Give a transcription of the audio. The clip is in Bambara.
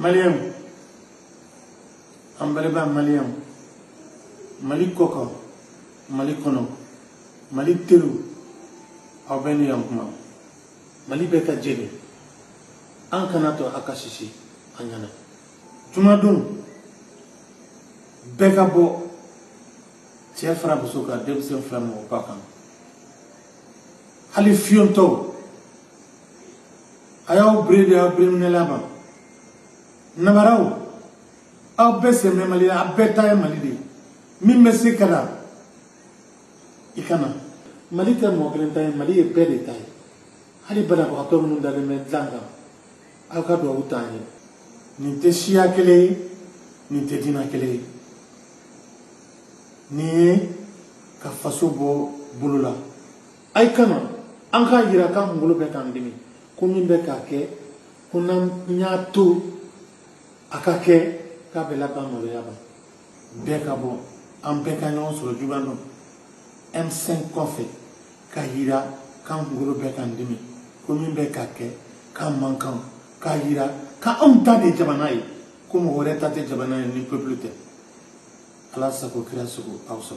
Maliam Ambaleba Maliam Malik Koko Malikono Malik Tiru Albani Yankuma Malibeka Jede Ankanato Akashishi Anyana Jumadun Begabo Tiafra Busoka Debsen Flamo Pakan Halifionto Ayaw Brede Abrimnelaba Navarao Abese Memali Abeta Malidi Mimesi Kada Ikana Malika Moglenta Mali Bedetai Hali Bada Atom da Medlanga Alcado Utani Ninte Shia Kele Ninte Dina Kele Ni Kafasobo Bulula Aikana Anka Yiraka Mulubekan Dimi Kumimbekake Kunam Nyatu Akake Kabela Bamoloyaba Bekabo Ampekanyon sur le Jubano M5 Kofe Kahira Kam Gurubekan Dimi Kumimbekake Kam Mankan Kahira Ka Amta de Jabanai Comme Horeta de Jabanai ni peuple. Allah Sako Kirasuko Auso.